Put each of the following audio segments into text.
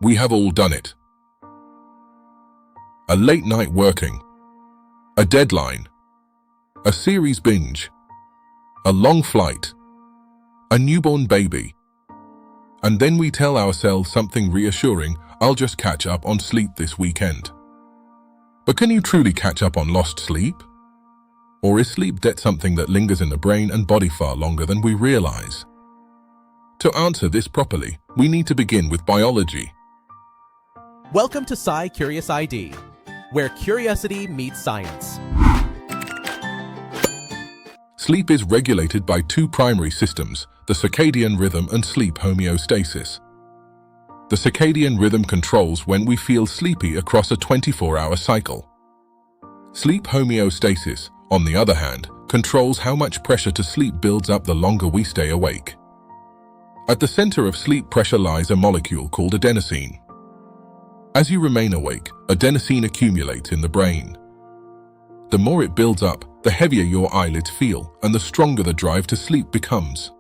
We have all done it. A late night working, a deadline, a series binge, a long flight, a newborn baby. And then we tell ourselves something reassuring, I'll just catch up on sleep this weekend. But can you truly catch up on lost sleep? Or is sleep debt something that lingers in the brain and body far longer than we realize? To answer this properly, we need to begin with biology. Welcome to SciCuriousID, where curiosity meets science. Sleep is regulated by two primary systems, the circadian rhythm and sleep homeostasis. The circadian rhythm controls when we feel sleepy across a 24-hour cycle. Sleep homeostasis, on the other hand, controls how much pressure to sleep builds up the longer we stay awake. At the center of sleep pressure lies a molecule called adenosine. As you remain awake, adenosine accumulates in the brain. The more it builds up, the heavier your eyelids feel, and the stronger the drive to sleep becomes.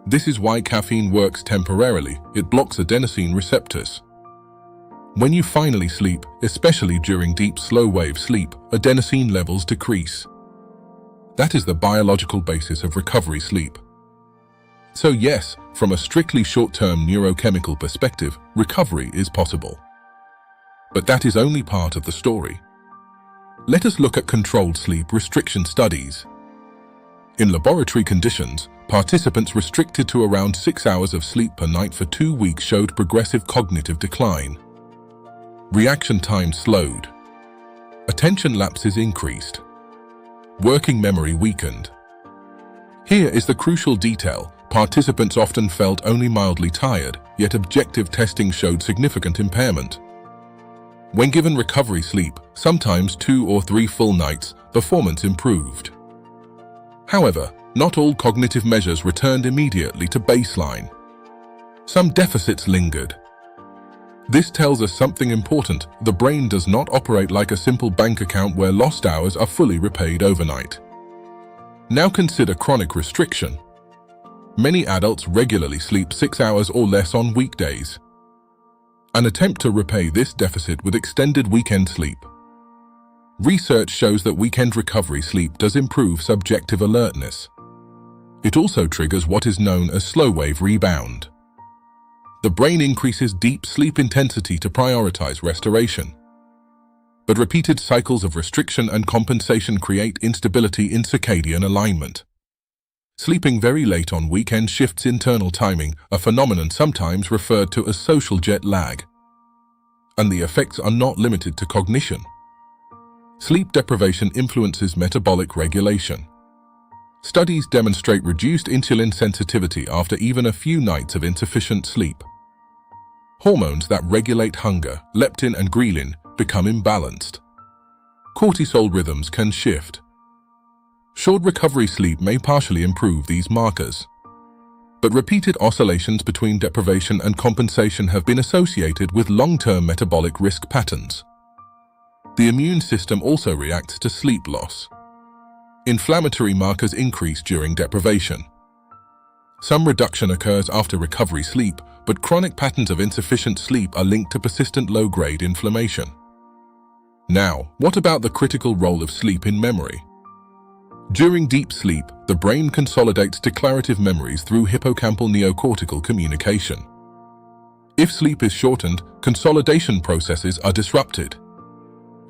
This is why caffeine works temporarily. It blocks adenosine receptors. When you finally sleep, especially during deep slow-wave sleep, adenosine levels decrease. That is the biological basis of recovery sleep. So yes, from a strictly short-term neurochemical perspective, recovery is possible. But that is only part of the story. Let us look at controlled sleep restriction studies. In laboratory conditions, participants restricted to around 6 hours of sleep per night for 2 weeks showed progressive cognitive decline. Reaction time slowed. Attention lapses increased. Working memory weakened. Here is the crucial detail. Participants often felt only mildly tired, yet objective testing showed significant impairment. When given recovery sleep, sometimes 2 or 3 full nights, performance improved. However, not all cognitive measures returned immediately to baseline. Some deficits lingered. This tells us something important. The brain does not operate like a simple bank account where lost hours are fully repaid overnight. Now consider chronic restriction. Many adults regularly sleep 6 hours or less on weekdays. An attempt to repay this deficit with extended weekend sleep. Research shows that weekend recovery sleep does improve subjective alertness. It also triggers what is known as slow-wave rebound. The brain increases deep sleep intensity to prioritize restoration. But repeated cycles of restriction and compensation create instability in circadian alignment. Sleeping very late on weekend shifts internal timing, a phenomenon sometimes referred to as social jet lag. And the effects are not limited to cognition. Sleep deprivation influences metabolic regulation. Studies demonstrate reduced insulin sensitivity after even a few nights of insufficient sleep. Hormones that regulate hunger, leptin and ghrelin, become imbalanced. Cortisol rhythms can shift. Short recovery sleep may partially improve these markers. But repeated oscillations between deprivation and compensation have been associated with long-term metabolic risk patterns. The immune system also reacts to sleep loss. Inflammatory markers increase during deprivation. Some reduction occurs after recovery sleep, but chronic patterns of insufficient sleep are linked to persistent low-grade inflammation. Now, what about the critical role of sleep in memory? During deep sleep, the brain consolidates declarative memories through hippocampal neocortical communication. If sleep is shortened, consolidation processes are disrupted.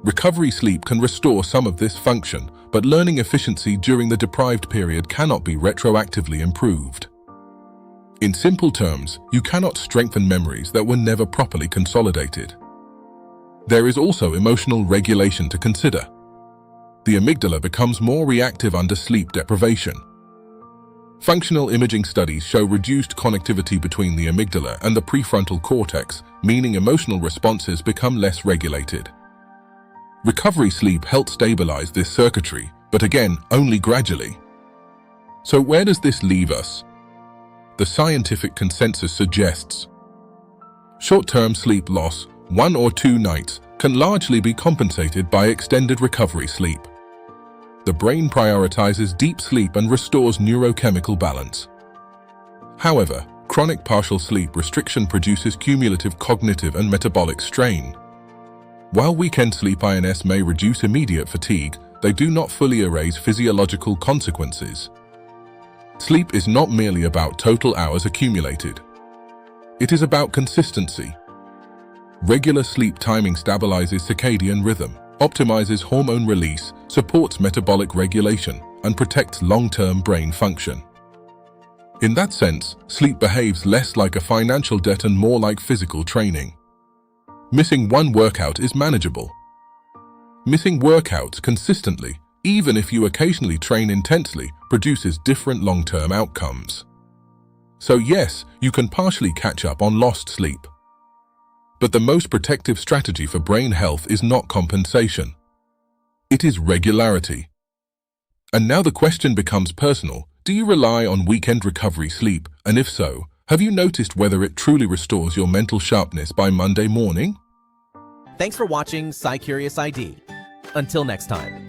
Recovery sleep can restore some of this function, but learning efficiency during the deprived period cannot be retroactively improved. In simple terms, you cannot strengthen memories that were never properly consolidated. There is also emotional regulation to consider. The amygdala becomes more reactive under sleep deprivation. Functional imaging studies show reduced connectivity between the amygdala and the prefrontal cortex, meaning emotional responses become less regulated. Recovery sleep helps stabilize this circuitry, but again, only gradually. So where does this leave us? The scientific consensus suggests short-term sleep loss, 1 or 2 nights, can largely be compensated by extended recovery sleep. The brain prioritizes deep sleep and restores neurochemical balance. However, Chronic partial sleep restriction produces cumulative cognitive and metabolic strain. While weekend sleep-ins may reduce immediate fatigue, they do not fully erase physiological consequences. Sleep is not merely about total hours accumulated. It is about consistency. Regular sleep timing stabilizes circadian rhythm, optimizes hormone release, supports metabolic regulation, and protects long-term brain function. In that sense, sleep behaves less like a financial debt and more like physical training. Missing one workout is manageable. Missing workouts consistently, even if you occasionally train intensely, produces different long-term outcomes. So yes, you can partially catch up on lost sleep. But the most protective strategy for brain health is not compensation. It is regularity. And now the question becomes personal. Do you rely on weekend recovery sleep? And if so, have you noticed whether it truly restores your mental sharpness by Monday morning? Thanks for watching SciCuriousID. Until next time.